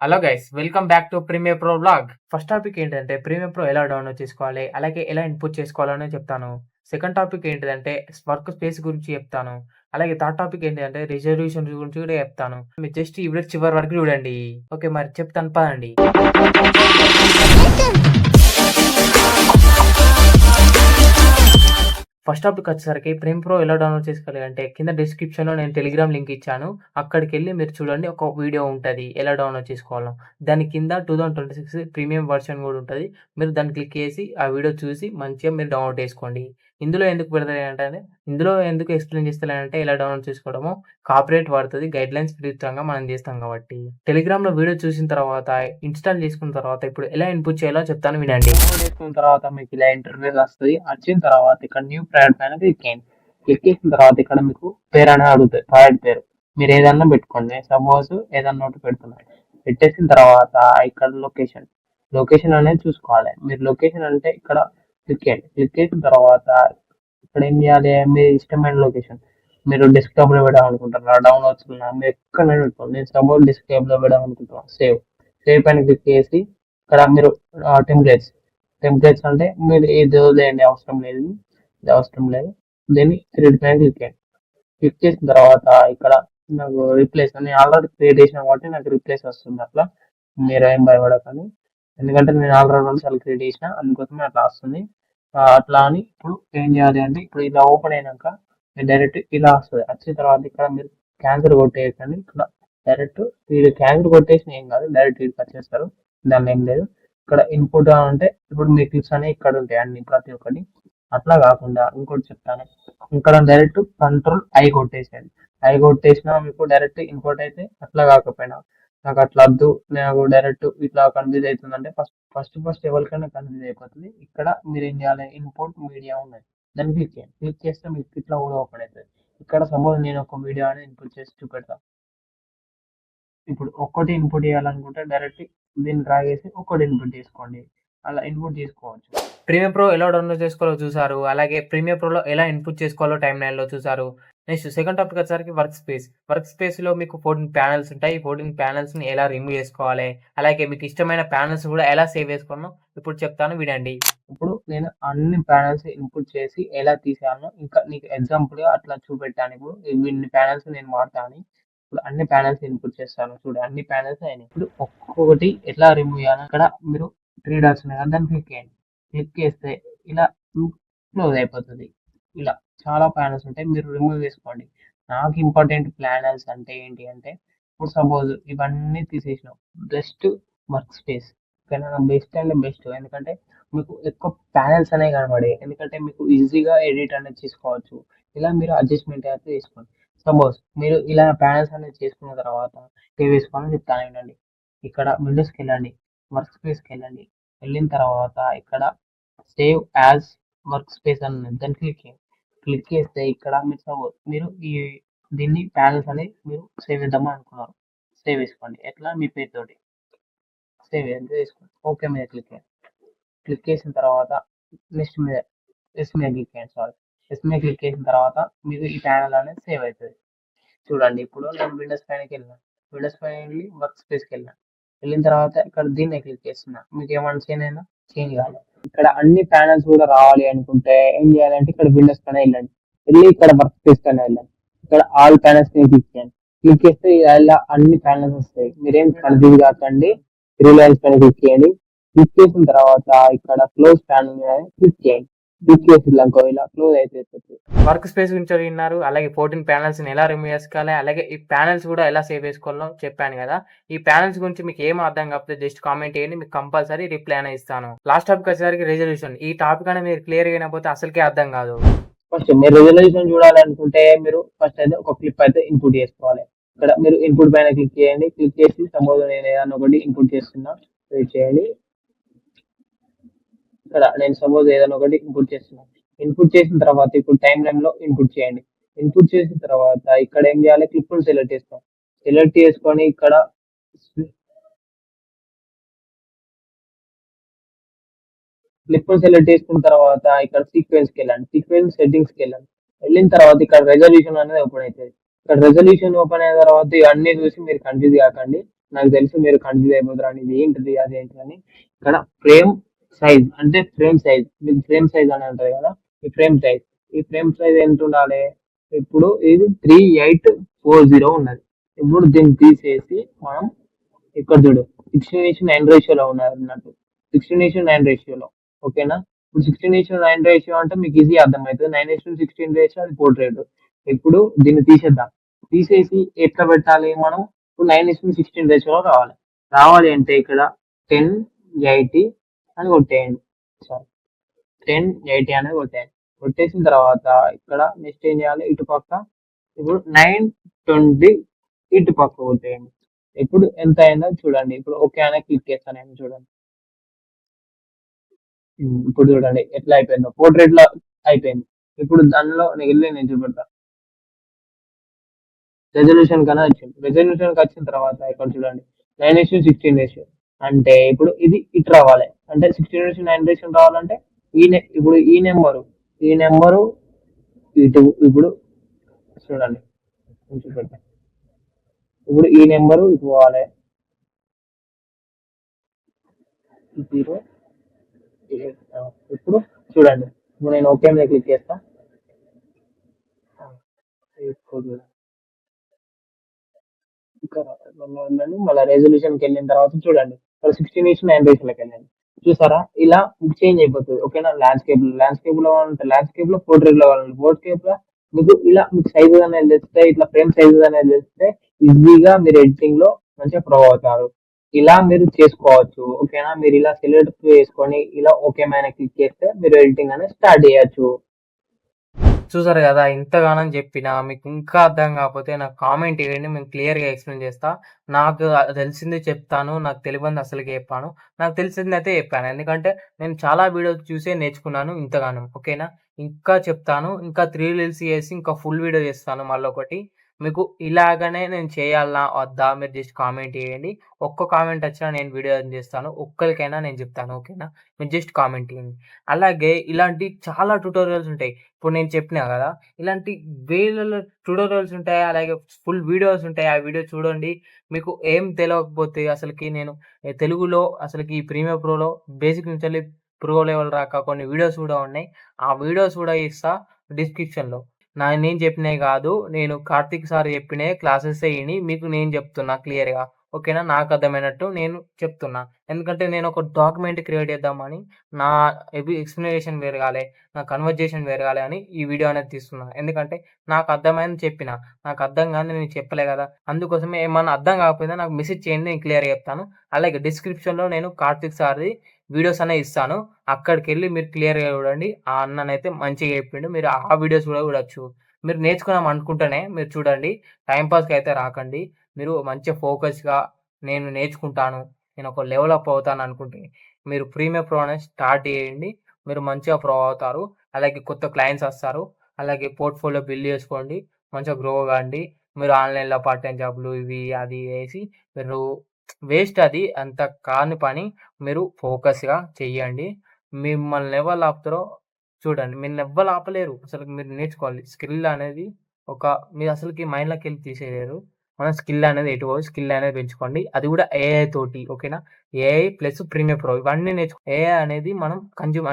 Hello guys, welcome back to Premiere Pro vlog. First topic ఏంటంటే Premiere Pro ఎలా download చేసుకోవాలి, అలాగే ఎలా ఇన్పుట్ చేసుకోవాలని చెప్తాను. సెకండ్ టాపిక్ ఏంటిదంటే వర్క్ స్పేస్ గురించి చెప్తాను. అలాగే థర్డ్ టాపిక్ ఏంటంటే రిజర్వేషన్ గురించి కూడా చెప్తాను. మీరు జస్ట్ ఈ వీడియో చివరి వరకు చూడండి. ఓకే, మరి చెప్తాను పదండి. ఫస్ట్ టాపిక్ వచ్చేసరికి ప్రీమియర్ ప్రో ఎలా డౌన్లోడ్ చేసుకోవాలి అంటే కింద డిస్క్రిప్షన్‌లో నేను టెలిగ్రామ్ లింక్ ఇచ్చాను. అక్కడికెళ్ళి మీరు చూడండి, ఒక వీడియో ఉంటది ఎలా డౌన్లోడ్ చేసుకోవాలో. దాని కింద 2026 ప్రీమియం వర్షన్ కూడా ఉంటది. మీరు దాన్ని క్లిక్ చేసి ఆ వీడియో చూసి మంచిగా మీరు డౌన్లోడ్ చేసుకోండి. ఇందులో ఎందుకు ఎక్స్‌ప్లెయిన్ చేస్తలేనంటే ఎలా డౌన్లోడ్ చేసుకోవడమో, కాపీరైట్ పడతది. గైడ్‌లైన్స్ విరుద్ధంగా మనం చేస్తాం కాబట్టి. టెలిగ్రామ్‌లో వీడియో చూసిన తర్వాత, ఇన్‌స్టాల్ చేసుకున్న తర్వాత ఇప్పుడు ఎలా ఇన్పుట్ చేయాలో చెప్తాను వినండి. డౌన్లోడ్ చేసుకున్న తర్వాత మీకు ఇలా ఇంటర్ఫేస్ వస్తది. వచ్చిన తర్వాత ఇక్కడ న్యూ ప్రాజెక్ట్ పైన క్లిక్ చేయండి. క్లిక్ చేసిన తర్వాత ఇక్కడ మీకు పేరు అనేది అడుగుతది. ప్రాజెక్ట్ పేరు మీరు ఏదన్నా పెట్టుకోండి. సపోజ్ ఏదన్నా ఒకటి పెడుతున్నారు. పెట్టేసిన తర్వాత ఇక్కడ లొకేషన్ అనేది చూసుకోవాలి. మీరు లొకేషన్ అంటే ఇక్కడ క్లిక్ చేయండి. క్లిక్ చేసిన తర్వాత ఇక్కడ ఏం చేయాలి, మీ ఇష్టమైన లొకేషన్ మీరు డెస్క్టాప్ లో పెడాలనుకుంటారా, డౌన్లోడ్స్ మీరు ఎక్కడైనా పెట్టుకోండి. నేను సపోజ్ డెస్క్టాప్ లో పెడాలనుకుంటున్నాను. సేవ్ పైన క్లిక్ చేసి ఇక్కడ మీరు టెంప్లెట్స్ అంటే మీరు ఏది వదిలేయండి, అవసరం లేదు. దీన్ని క్రియేట్ పైన క్లిక్ చేయండి. క్లిక్ చేసిన తర్వాత ఇక్కడ నాకు రీప్లేస్ అని ఆల్రెడీ క్రియేట్ చేసిన కాబట్టి నాకు రీప్లేస్ వస్తుంది. అట్లా మీరు ఏం భయపడకండి, ఎందుకంటే నేను ఆల్రెడీ 2 సార్లు క్రియేట్ చేసిన, అందుకోసమే అట్లా వస్తుంది. అట్లా అని ఇప్పుడు ఏం చేయాలి అంటే ఇప్పుడు ఇలా ఓపెన్ అయినాక మీరు డైరెక్ట్ ఇలా వస్తుంది. వచ్చిన తర్వాత ఇక్కడ మీరు క్యాన్సిల్ కొట్టేయకండి. ఇక్కడ డైరెక్ట్ వీడు క్యాన్సిల్ కొట్టేసిన ఏం కాదు, డైరెక్ట్ వీడికి వచ్చేస్తారు. దానిలో ఏం లేదు. ఇక్కడ ఇన్పుట్ అంటే ఇప్పుడు మీ క్లిప్స్ అనేవి ఇక్కడ ఉంటాయి అన్ని ప్రతి ఒక్కటి. అట్లా కాకుండా ఇంకోటి చెప్తాను, ఇక్కడ డైరెక్ట్ కంట్రోల్ ఐ కొట్టేసేయండి. ఐ కొట్టేసినా మీకు డైరెక్ట్ ఇన్పుట్ అయితే అట్లా కాకపోయినా నాకు అట్లా వద్దు, నాకు డైరెక్ట్ ఇట్లా కన్ఫ్యూజ్ అవుతుందంటే ఫస్ట్ ఎవరికైనా కన్ఫ్యూజ్ అయిపోతుంది. ఇక్కడ మీరు ఏం చేయాలి, ఇన్పుట్ మీడియా ఉన్నది, దాన్ని క్లిక్ చేయండి. క్లిక్ చేస్తే మీకు ఇట్లా కూడా ఓపెన్ అవుతుంది. ఇక్కడ సపోజ్ నేను ఒక వీడియో అనేది ఇన్పుట్ చేసి చూపెడతాను. ఇప్పుడు ఒక్కటి ఇన్పుట్ చేయాలనుకుంటే డైరెక్ట్ దీన్ని డ్రాగ్ చేసి ఒక్కటి ఇన్పుట్ చేసుకోండి. అలా ఇన్పుట్ చేసుకోవచ్చు. ప్రీమియర్ ప్రో ఎలా డౌన్లోడ్ చేసుకోవాలో చూసారు. అలాగే ప్రీమియర్ ప్రోలో ఎలా ఇన్పుట్ చేసుకోవాలో టైమ్ లైన్‌లో చూసారు. నెక్స్ట్ సెకండ్ టాపిక్ వచ్చేసరికి వర్క్ స్పేస్. వర్క్ స్పేస్‌లో మీకు 14 ప్యానెల్స్ ఉంటాయి. ఈ 14 ప్యానెల్స్‌ని ఎలా రిమూవ్ చేసుకోవాలి, అలాగే మీకు ఇష్టమైన ప్యానెల్స్ కూడా ఎలా సేవ్ చేసుకోవాలో ఇప్పుడు చెప్తాను వినండి. ఇప్పుడు నేను అన్ని ప్యానెల్స్ ఇన్పుట్ చేసి ఎలా తీసానో ఇంకా నీకు ఎగ్జాంపుల్‌గా అట్లా చూపెట్టాను. ఇప్పుడు ఇన్ని ప్యానెల్స్ నేను వాడతాను. ఇప్పుడు అన్ని ప్యానెల్స్ ఇన్పుట్ చేస్తాను. చూడు అన్ని ప్యానెల్స్ అయినాయి. ఇప్పుడు ఒక్కొక్కటి ఎట్లా రిమూవ్ చేయాలో ఇక్కడ మీరు 3 డాట్స్ ఉన్నాయి కదా, దాన్ని క్లిక్ చేయండి. క్లిక్ చేస్తే ఇలా క్లోజ్ అయిపోతుంది. ఇలా చాలా ప్యానెల్స్ ఉంటాయి, మీరు రిమూవ్ చేసుకోండి. నాకు ఇంపార్టెంట్ ప్యానెల్స్ అంటే ఏంటి అంటే ఇప్పుడు సపోజ్ ఇవన్నీ తీసేసినాం, బెస్ట్ వర్క్ స్పేస్. ఓకేనా, బెస్ట్ అంటే బెస్ట్, ఎందుకంటే మీకు ఎక్కువ ప్యానెల్స్ అనేవి కనబడాయి. ఎందుకంటే మీకు ఈజీగా ఎడిట్ అనేది చేసుకోవచ్చు. ఇలా మీరు అడ్జస్ట్మెంట్ అయితే చేసుకోండి. సపోజ్ మీరు ఇలా ప్యానెల్స్ అనేది చేసుకున్న తర్వాత ఏం వేసుకోవాలని చెప్తాను వినండి. ఇక్కడ విండోస్కి వెళ్ళండి, వర్క్ స్పేస్కి వెళ్ళండి. వెళ్ళిన తర్వాత ఇక్కడ సేవ్ యాజ్ వర్క్ స్పేస్ అని ఉంది, దాన్ని క్లిక్ చేయండి. క్లిక్ చేస్తే ఇక్కడ మీరు సపోజ్ మీరు దీన్ని ప్యానెల్స్ అనేది మీరు సేవ్ చేద్దామని అనుకున్నారు. సేవ్ చేసుకోండి. ఎట్లా, మీ పేరుతోటి సేవ్ చేసుకోండి. ఓకే మీద క్లిక్ చేయండి. క్లిక్ చేసిన తర్వాత నెక్స్ట్ మీద ఎస్ మీద క్లిక్ చేయండి. ఎస్ మీద క్లిక్ చేసిన తర్వాత మీకు ఈ ప్యానెల్ అనేది సేవ్ అవుతుంది. చూడండి ఇప్పుడు నేను విండోస్ పైనకి వెళ్ళిన, విండోస్ పైన వెళ్ళి వర్క్ స్పేస్కి వెళ్ళిన. వెళ్ళిన తర్వాత ఇక్కడ దీన్ని క్లిక్ చేస్తున్నా. మీకు ఏమైనా చేంజ్ కావాలి. ఇక్కడ అన్ని ప్యానెల్స్ కూడా రావాలి అనుకుంటే ఏం చేయాలంటే ఇక్కడ విండోస్ పైన వెళ్ళండి. వెళ్ళి ఇక్కడ వర్క్ స్పేస్ పైన వెళ్ళండి. ఇక్కడ ఆల్ ప్యానెల్స్ క్లిక్ చేయండి. క్లిక్ చేస్తే ఇలా అన్ని ప్యానెల్స్ వస్తాయి. మీరేం కన్ఫ్యూజ్ కాకండి. రిలయన్స్ పైన క్లిక్ చేయండి. క్లిక్ చేసిన తర్వాత ఇక్కడ క్లోజ్ ప్యానెల్ మీద క్లిక్ చేయండి. క్లిక్ చేసినాక ఇలా క్లోజ్ అయిపోతుంది. వర్క్ స్పేస్ గురించి విన్నారు. అలాగే 14 ప్యానెల్స్‌ని ఎలా రిమూవ్ చేసుకోవాలి, అలాగే ఈ ప్యానెల్స్ కూడా ఎలా సేవ్ చేసుకోవాలో చెప్పాను కదా. ఈ ప్యానెల్స్ గురించి మీకు ఏం అర్థం కాకపోతే జస్ట్ కామెంట్ చేయండి, మీకు కంపల్సరీ రిప్లై అనేది ఇస్తాను. లాస్ట్ టాపిక్ వచ్చేసరికి రిజల్యూషన్. ఈ టాపిక్ అనేది మీరు క్లియర్‌గా వినకపోతే అసలుకే అర్థం కాదు. ఫస్ట్ మీరు రిజల్యూషన్ చూడాలనుకుంటే మీరు ఫస్ట్ అయితే ఒక క్లిప్ అయితే ఇన్పుట్ చేసుకోవాలి. ఇక్కడ మీరు ఇన్పుట్ పైన క్లిక్ చేయండి. క్లిక్ చేసి సపోజ్ నేను ఏదైనా ఒకటి ఇన్పుట్ చేస్తున్నా, వెయిట్ చేయండి. ఇక్కడ నేను సపోజ్ ఏదైనా ఒకటి ఇన్పుట్ చేస్తున్నాను. ఇన్పుట్ చేసిన తర్వాత ఇప్పుడు టైం లైన్ లో ఇన్పుట్ చేయండి. ఇన్పుట్ చేసిన తర్వాత ఇక్కడ ఏం చేయాలి, క్లిప్ సెలెక్ట్ చేసుకోండి. సెలెక్ట్ చేసుకొని ఇక్కడ క్లిప్ సెలెక్ట్ చేసుకున్న తర్వాత ఇక్కడ సీక్వెన్స్కి వెళ్ళండి. సీక్వెన్స్ సెట్టింగ్స్కి వెళ్ళండి. వెళ్ళిన తర్వాత ఇక్కడ రెజల్యూషన్ అనేది ఓపెన్ అవుతుంది. ఇక్కడ రెజల్యూషన్ ఓపెన్ అయిన తర్వాత ఇవన్నీ చూసి మీరు కన్ఫ్యూజ్ కాకండి. నాకు తెలుసు మీరు కన్‌ఫ్యూజ్ అయిపోతారని ఇది ఏంటిది? అదేంటిదని. ఇక్కడ ఫ్రేమ్ సైజ్ అంటే ఫ్రేమ్ సైజ్. మీకు ఫ్రేమ్ సైజ్ అని ఉంటది కదా! ఈ ఫ్రేమ్ సైజ్. ఈ ఫ్రేమ్ సైజ్ ఎంతుండాలే? ఇప్పుడు ఇది 3840 ఉన్నది. ఇప్పుడు దీన్ని తీసేసి మనం ఇక్కడ చూడు 16:9 రేషియోలో ఉన్నదన్నట్టు. 16:9 రేషియోలో. ఓకేనా? ఇప్పుడు 16:9 రేషియో అంటే మీకు ఈజీగా అర్థమైతది. 9:16 రేషియో అది పోర్ట్రేట్. ఇప్పుడు దీన్ని తీసేద్దాం. తీసేసి ఎట్లా పెట్టాలి మనం? ఇప్పుడు 9:16 రేషియోలో రావాలి. రావాలి అంటే ఇక్కడ 1080 అని కొట్టేయండి. సారీ 1080 అనేది కొట్టేయండి. కొట్టేసిన తర్వాత ఇక్కడ నెక్స్ట్ ఏం చేయాలి? ఇటుపక్క ఇప్పుడు 920 ఇటు పక్క కొట్టేయండి. ఇప్పుడు ఎంత అయిందో చూడండి. ఇప్పుడు ఓకే అని క్లిక్ చేస్తాను నేను చూడండి. ఇప్పుడు చూడండి ఎట్లా అయిపోయిందో. పోర్ట్రేట్ లో అయిపోయింది. ఇప్పుడు దానిలో నేను చూపెడతా. రెజల్యూషన్ కన్నా వచ్చింది. రెజల్యూషన్ కి వచ్చిన తర్వాత ఇక్కడ చూడండి 9:16 రేషియో. అంటే ఇప్పుడు ఇది ఇటు రావాలి. అంటే 16:9 రేషియో రావాలంటే ఇప్పుడు ఈ నెంబరు ఇటు ఇప్పుడు చూడండి నేను చూపెడతా. ఇప్పుడు ఈ నెంబరు ఇటు పోవాలి. 0 ఇప్పుడు చూడండి. ఇప్పుడు నేను ఓకే మీద క్లిక్ చేస్తా. ఇంకా ఉండండి. మళ్ళీ రెజల్యూషన్కి వెళ్ళిన తర్వాత చూడండి. 16:9 రేషియోలోకి వెళ్ళండి. చూసారా? ఇలా చేంజ్ అయిపోతుంది. ఓకేనా? ల్యాండ్స్కేప్ లో కావాలంటే ల్యాండ్స్కేప్ లో, పోర్ట్రేట్ లో కావాలంటే పోర్ట్రేట్ లో మీకు ఇలా మీకు సైజు అనేది తెలిస్తే ఇట్లా ఫ్రేమ్ సైజు అనేది తెలిస్తే ఈజీగా మీరు ఎడిటింగ్ లో మంచిగా ప్రో అవుతారు. ఇలా మీరు చేసుకోవచ్చు. ఓకేనా? మీరు ఇలా సెలెక్ట్ చేసుకొని ఇలా ఓకే మీద క్లిక్ చేస్తే మీరు ఎడిటింగ్ అనేది స్టార్ట్ చేయొచ్చు. చూసారు కదా! ఇంతగానం చెప్పినా మీకు ఇంకా అర్థం కాకపోతే నాకు కామెంట్ చేయండి. నేను క్లియర్‌గా ఎక్స్‌ప్లెయిన్ చేస్తా. నాకు తెలిసింది చెప్తాను. నాకు తెలవనిది అసలకే చెప్పను. నాకు తెలిసిందైతే చెప్పాను. ఎందుకంటే నేను చాలా వీడియోస్ చూసే నేర్చుకున్నాను ఇంతగానం. ఓకేనా? ఇంకా చెప్తాను. ఇంకా 3 రీల్స్ చేసి ఇంకా ఫుల్ వీడియో చేస్తాను మళ్ళొకటి. మీకు ఇలాగనే నేను చేయాలా? వద్దా? మీరు జస్ట్ కామెంట్ చేయండి. ఒక్క కామెంట్ వచ్చినా నేను వీడియో చేస్తాను. ఒక్కరికైనా నేను చెప్తాను. ఓకేనా? మీరు జస్ట్ కామెంట్ చేయండి. అలాగే ఇలాంటి చాలా ట్యుటోరియల్స్ ఉంటాయి. ఇప్పుడు నేను చెప్పినా గదా! ఇలాంటి వేలలో ట్యుటోరియల్స్ ఉంటాయి. అలాగే ఫుల్ వీడియోస్ ఉంటాయి. ఆ వీడియో చూడండి. మీకు ఏం తెలవకపోతే అసలకి నేను తెలుగులో అసలకి ప్రీమియర్ ప్రోలో బేసిక్ నుంచెల్లి ప్రో లెవెల్ దాకా కొన్ని వీడియోస్ గూడా ఉన్నాయి. ఆ వీడియోస్ గూడా ఇస్తా డిస్క్రిప్షన్‌లో. నేను చెప్పినయి గాదు. నేను కార్తీక్ సార్ చెప్పినయి క్లాసెసే ఇని మీకు నేను చెప్తున్నా క్లియర్‌గా. ఓకేనా? నాకు అర్థమైనట్టు నేను చెప్తున్నా. ఎందుకంటే నేను ఒక డాక్యుమెంట్ క్రియేట్ చేద్దామని నా ఎక్స్‌ప్లనేషన్ పెరగాలే. నా కన్వర్జేషన్ పెరగాలి అని ఈ వీడియో అనేది తీస్తున్నా. ఎందుకంటే నాకు అర్థమైంది చెప్పిన. నాకు అర్థం కానిది నేను చెప్పలే గదా! అందుకోసమే ఏమన్నా అర్థం కాకపోయినా నాకు మెసేజ్ చేయండి. నేను క్లియర్‌గా చెప్తాను. అలాగే డిస్క్రిప్షన్‌లో నేను కార్తీక్ సార్‌ది వీడియోస్ అనేవి ఇస్తాను. అక్కడికెళ్ళి మీరు క్లియర్‌గా చూడండి. ఆ అన్ననైతే మంచిగా చెప్పిండు. మీరు ఆ వీడియోస్ కూడా చూడొచ్చు. మీరు నేర్చుకుందాం అనుకుంటేనే మీరు చూడండి. టైమ్ పాస్‌కి అయితే రాకండి. మీరు మంచిగా ఫోకస్‌గా నేను నేర్చుకుంటాను. నేను ఒక లెవెల్ అప్ అవుతాను అనుకుంటే మీరు ప్రీమియర్ ప్రో అనేది స్టార్ట్ చేయండి. మీరు మంచిగా ప్రో అవుతారు. అలాగే కొత్త క్లయింట్స్ వస్తారు. అలాగే పోర్ట్‌ఫోలియో బిల్డ్ చేసుకోండి. మంచిగా గ్రో కాండి. మీరు ఆన్‌లైన్‌లో పార్ట్ టైమ్ జాబ్‌లు ఇవి అది చేసి మీరు వేస్ట్ అది. అంత కాని పని. మీరు ఫోకస్‌గా చెయ్యండి. మిమ్మల్ని ఎవళ్ళు ఆపుతారో చూడండి. నిన్నెవ్వళ్ళు ఆపలేరు. అసలు మీరు నేర్చుకోవాలి. స్కిల్ అనేది మీరు అసలకి మైండ్‌లోకెళ్ళి తీసేయలేరు. మన స్కిల్ అనేది ఎటు పోదు. స్కిల్ అనేది పెంచుకోండి. అది కూడా ఏఐ తోటి. ఓకేనా? ఏఐ ప్లస్ ప్రీమియర్ ప్రో ఇవన్నీ ఏఐ అనేది మనం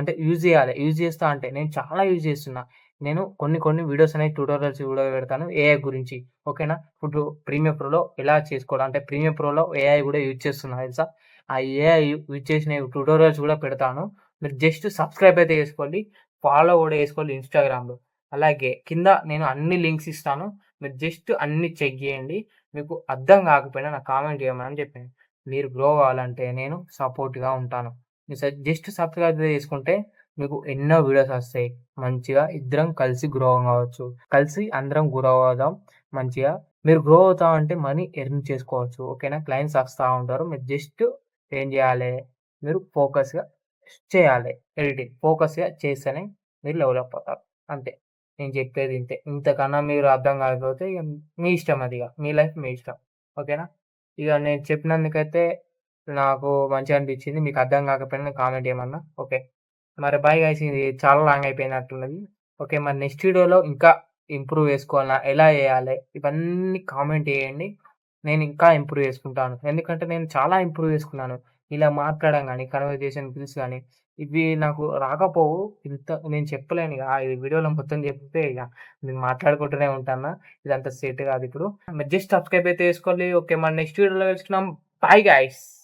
అంటే యూజ్ చేయాలి. యూజ్ చేస్తా అంటే నేను చాలా యూజ్ చేస్తున్నా. నేను కొన్ని వీడియోస్ అనేవి ట్యుటోరియల్స్ కూడా పెడతాను ఏఐ గురించి. ఓకేనా? ఇప్పుడు ప్రీమియర్ ప్రోలో ఎలా చేసుకోవాలి అంటే ప్రీమియర్ ప్రోలో ఏఐ కూడా యూజ్ చేస్తున్నా తెలుసా? ఆ ఏఐ యూజ్ చేసిన ట్యుటోరియల్స్ కూడా పెడతాను. మీరు జస్ట్ సబ్స్క్రైబ్ అయితే చేసుకోండి. ఫాలో కూడా చేసుకోండి ఇన్‌స్టాగ్రామ్‌లో. అలాగే కింద నేను అన్ని లింక్స్ ఇస్తాను. మీరు జస్ట్ అన్ని చెక్ చేయండి. మీకు అర్థం కాకపోయినా నాకు కామెంట్ చేయమని చెప్పాను. మీరు గ్రో అవ్వాలంటే నేను సపోర్ట్‌గా ఉంటాను. మీరు జస్ట్ సబ్స్క్రైబ్ చేసుకుంటే మీకు ఎన్నో వీడియోస్ వస్తాయి. మంచిగా ఇద్దరం కలిసి గ్రో కావచ్చు. కలిసి అందరం గ్రో అవుదాం మంచిగా. మీరు గ్రో అవుతా అంటే మనీ ఎర్న్ చేసుకోవచ్చు. ఓకేనా? క్లయింట్స్ వస్తా ఉంటారు. మీరు జస్ట్ ఏం చేయాలి? మీరు ఫోకస్‌గా చేయాలి ఎడిటింగ్. ఫోకస్‌గా చేస్తేనే మీరు డెవలప్ అవుతారు. అంతే. నేను చెప్పేది ఇంతే. ఇంతకన్నా మీరు అర్థం కాకపోతే ఇగ మీ ఇష్టం అదిగ. మీ లైఫ్ మీ ఇష్టం. ఓకేనా? ఇగ నేను చెప్పినందుకైతే నాకు మంచిగా అనిపించింది. మీకు అర్థం కాకపోయినా కామెంట్ చేయమన్నా. ఓకే. మరి బై గైస్ ఇది చాలా లాంగ్ అయిపోయినట్టున్నది. ఓకే. మరి నెక్స్ట్ వీడియోలో ఇంకా ఇంప్రూవ్ చేసుకోవాలా? ఎలా చేయాలి? ఇవన్నీ కామెంట్ చేయండి. నేను ఇంకా ఇంప్రూవ్ చేసుకుంటాను. ఎందుకంటే నేను చాలా ఇంప్రూవ్ చేసుకున్నాను. ఇలా మాట్లాడడం గాని, కన్వర్జేషన్ స్కిల్స్ గాని, ఇవి నాకు రాకపోవు. నేను చెప్పలేను ఇగ. ఈ వీడియోలో మొత్తం చెప్తే ఇగ నేను మాట్లాడుకుంటూనే ఉంటాను. ఇదంతా సెట్ కాదిప్పుడు. మీరు జస్ట్ సబ్స్క్రైబ్ అయితే చేసుకోండి. ఓకే. మన నెక్స్ట్ వీడియోలో కలుసుకుందాం. Bye guys.